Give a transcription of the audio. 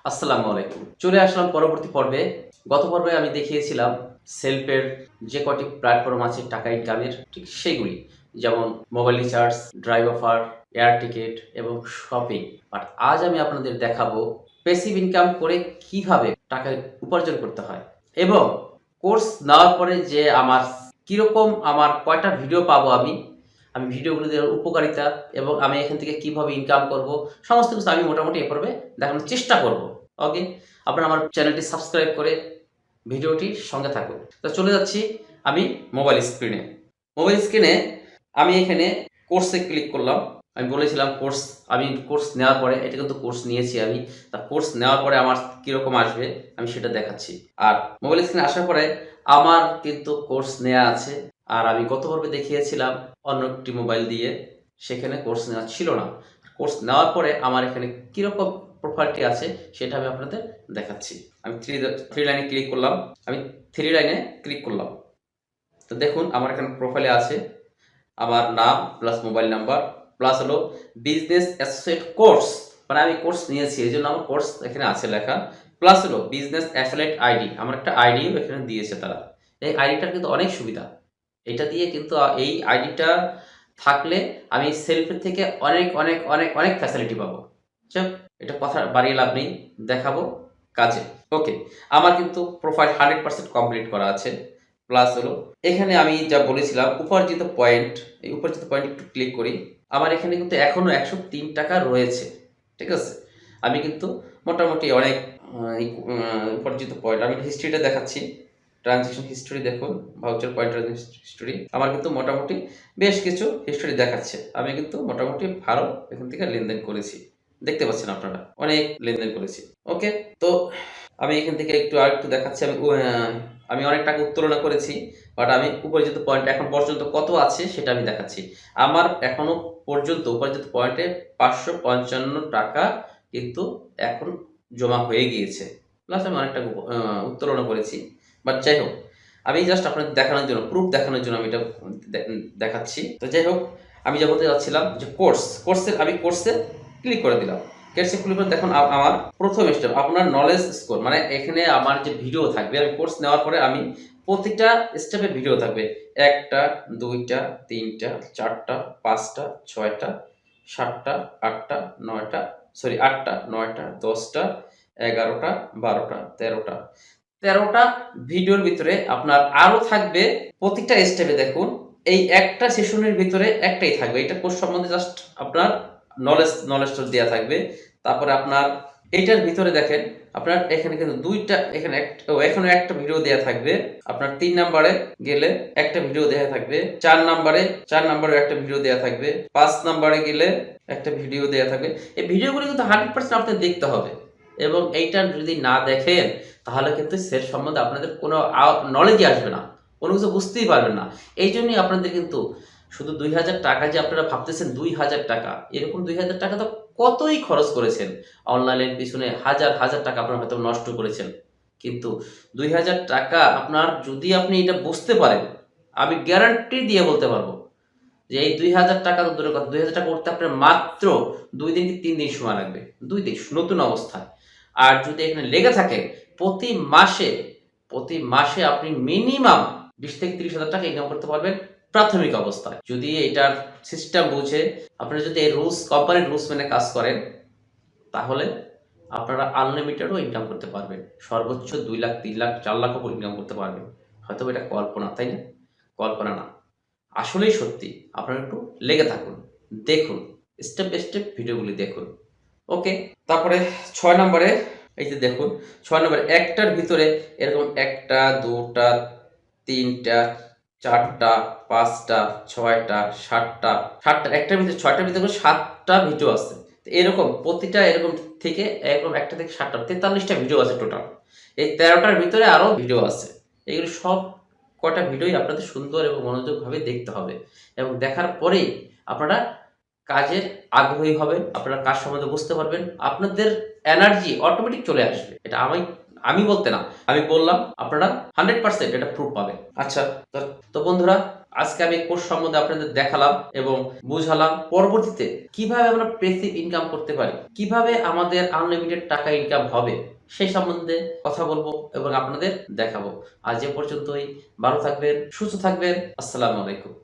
আসসালামু আলাইকুম। চলে আসলাম পরবর্তী পর্বে। গত পর্বে আমি দেখিয়েছিলাম সেলফের যে কটি প্ল্যাটফর্ম আছে টাকা ইনকামের ঠিক সেইগুলি। যেমন mobile recharge, drive offer, air ticket এবং শপিং। বাট আজ আমি আপনাদের দেখাবো প্যাসিভ ইনকাম করে কিভাবে টাকা উপার্জন করতে হয়। এবং কোর্স নেওয়ার পরে যে আমার কয়টা ভিডিও পাবো আমি ভিডিওগুলোর উপকারিতা এবং আমি এখান থেকে কিভাবে ইনকাম করব সমস্ত কিছু আমি মোটামুটি এ পর্বে দেখানোর চেষ্টা করব। ওকে, আপনারা আমার চ্যানেলটি সাবস্ক্রাইব করে ভিডিওটির সঙ্গে থাকুন। তো চলে যাচ্ছি আমি মোবাইল স্ক্রিনে আমি এখানে কোর্সে ক্লিক করলাম। আমি বলেছিলাম আমি কোর্স নেওয়ার পরে এটা কিন্তু কোর্স নিয়েছি আমি। তা কোর্স নেওয়ার পরে আমার কীরকম আসবে আমি সেটা দেখাচ্ছি। আর মোবাইল স্ক্রিনে আসার পরে আমার কিন্তু কোর্স নেওয়া আছে। আর আমি গত পর্বে দেখিয়েছিলাম অন্য একটি মোবাইল দিয়ে, সেখানে কোর্স নেওয়া ছিল না। কোর্স নেওয়ার পরে আমার এখানে কীরকম প্রোফাইলটি আছে সেটা আমি আপনাদের দেখাচ্ছি। আমি থ্রি লাইনে ক্লিক করলাম। তো দেখুন আমার এখানে প্রোফাইলে আছে আমার নাম প্লাস মোবাইল নাম্বার প্লাস হলো বিজনেস অ্যাসোসিয়েট কোর্স, মানে আমি কোর্স নিয়েছি এই জন্য আমার কোর্স এখানে আছে লেখা। প্লাস হলো বিজনেস অ্যাফিলিয়েট আইডি, আমার একটা আইডিও এখানে দিয়েছে তারা। এই আইডিটার কিন্তু অনেক সুবিধা। এটা দিয়ে কিন্তু এই আইডিটা থাকলে আমি সেলফের থেকে অনেক অনেক অনেক অনেক ফ্যাসিলিটি পাবো। যাক, এটা কথা বাড়িয়ে লাভ নেই, দেখাবো কাজে। ওকে, আমার কিন্তু প্রোফাইল 100% কমপ্লিট করা আছে। প্লাস হলো এখানে আমি যা বলেছিলাম উপার্জিত পয়েন্ট, এই উপার্জিত পয়েন্ট একটু ক্লিক করি। আমার এখানে কিন্তু এখনও 103 টাকা রয়েছে। ঠিক আছে, আমি কিন্তু মোটামুটি অনেক উপার্জিত পয়েন্ট আমি হিস্ট্রিটা দেখাচ্ছি। ট্রানজ্যাকশন হিস্ট্রি দেখুন, ভাউচার পয়েন্ট ট্রানজ্যাকশন হিস্ট্রি আমার কিন্তু মোটামুটি বেশ কিছু হিস্ট্রি দেখাচ্ছে। আমি কিন্তু মোটামুটি ভালো এখান থেকে লেনদেন করেছি, দেখতে পাচ্ছেন আপনারা অনেক লেনদেন করেছি। ওকে, তো আমি এখান থেকে আরেকটু দেখাচ্ছি। আমি অনেক টাকা উত্তোলন করেছি, বাট আমি উপার্জিত পয়েন্ট এখন পর্যন্ত কত আছে সেটা আমি দেখাচ্ছি। আমার এখনো পর্যন্ত উপার্জিত পয়েন্টে 555 টাকা কিন্তু এখন জমা হয়ে গিয়েছে। প্লাস আমি অনেক টাকা উত্তোলন করেছি। বাট যাই হোক, আমি জাস্ট আপনাদের দেখানোর জন্য, প্রুফ দেখানোর জন্য আমি এটা দেখাচ্ছি। তো যাই হোক, আমি যা বলতে যাচ্ছিলাম যে আমি কোর্সে ক্লিক করে দিলাম। কোর্সে ক্লিক করে দেখুন আমার প্রথম স্টেপ আপনার নলেজ স্কোর, মানে এখানে আমার যে ভিডিও থাকবে, আমি কোর্স নেওয়ার পরে আমি প্রতিটা স্টেপে ভিডিও থাকবে। 1টা 2টা 3টা 4টা 5টা 6টা 7টা 8টা 9টা 8টা 9টা 10টা 11টা 12টা 13টা ভিডিওর ভিতরে আপনার আরো থাকবে। প্রতিটা স্টেপে দেখুন এই একটা সেশনের ভিতরে একটাই থাকবে। এটা কোর্স সম্বন্ধে জাস্ট আপনার নলেজটা দেওয়া থাকবে। তারপরে আপনার এইটার ভিতরে দেখেন আপনার এখানে কিন্তু এখানে একটা ভিডিও দেওয়া থাকবে। আপনার 3 নম্বরে গেলে একটা ভিডিও দেওয়া থাকবে, 4 নম্বরে একটা ভিডিও দেওয়া থাকবে, 5 নম্বরে গেলে একটা ভিডিও দেওয়া থাকবে। এই ভিডিওগুলো কিন্তু 100% আপনাদের দেখতে হবে এবং এইটা যদি না দেখেন তাহলে কিন্তু সেল সম্বন্ধে আপনাদের কোনো নলেজই আসবে না, কোনো কিছু বুঝতেই পারবেন না। এই জন্যই আপনাদের কিন্তু শুধু 2000 টাকা যে আপনারা ভাবতেছেন 2000 টাকা, এরকম 2000 টাকা তো কতই খরচ করেছেন অনলাইনের পিছনে, হাজার হাজার টাকা আপনারা হয়তো নষ্ট করেছেন। কিন্তু 2000 টাকা আপনার যদি আপনি এটা বুঝতে পারেন, আমি গ্যারান্টি দিয়ে বলতে পারবো যে এই 2000 টাকা তো দূরের কথা, 2000 টাকা করতে আপনার মাত্র 2 দিন কি 3 দিন সময় লাগবে, 2 দিন নতুন অবস্থায়। আর যদি এখানে লেগে থাকে প্রতি মাসে আপনি মিনিমাম 20 থেকে 30,000 টাকা ইনকাম করতে পারবেন প্রাথমিক অবস্থায়, যদি এটার সিস্টেম বুঝে আপনারা যদি এই কোম্পানির রুলস মেনে কাজ করেন, তাহলে আপনারা আনলিমিটেডও ইনকাম করতে পারবেন। সর্বোচ্চ 2 লাখ 3 লাখ 4 লাখও ইনকাম করতে পারবেন। হয়তো এটা কল্পনা, তাই না? কল্পনা না, আসলেই সত্যি। আপনারা একটু লেগে থাকুন, দেখুন, স্টেপ বাই স্টেপ ভিডিওগুলি দেখুন। ওকে, তারপরে 6 নম্বরে এই যে দেখুন 6 নম্বরে একটার ভিতরে এরকম 1টা 2টা 3টা 4টা 5টা 6টা 7টা একটার ভিতরে 6টার ভিতরে 7টা ভিডিও আছে। এরকম প্রতিটা এরকম থেকে এরকম 1টা থেকে 7টা 43টা ভিডিও আছে টোটাল। এই 13টার ভিতরে আরো ভিডিও আছে। এগুলো সব কটা ভিডিওই আপনাদের সুন্দর এবং মনোযোগভাবে দেখতে হবে এবং দেখার পরেই আপনারা কাজের আগ্রহী হবেন, আপনারা কাজ সম্বন্ধে বুঝতে পারবেন, আপনাদের এনার্জি অটোমেটিক চলে আসবে। এটা আমি বলতে না, আমি বললাম, আপনারা 100% এটা প্রুফ পাবেন। আচ্ছা, তো বন্ধুরা, আজকে আমি কোর্স সম্বন্ধে আপনাদের দেখালাম এবং বুঝালাম। পরবর্তীতে কিভাবে আমরা প্যাসিভ ইনকাম করতে পারি, কিভাবে আমাদের আনলিমিটেড টাকা ইনকাম হবে সেই সম্বন্ধে কথা বলবো এবং আপনাদের দেখাবো। আজ এ পর্যন্তই। ভালো থাকবেন, সুস্থ থাকবেন। আসসালামু আলাইকুম।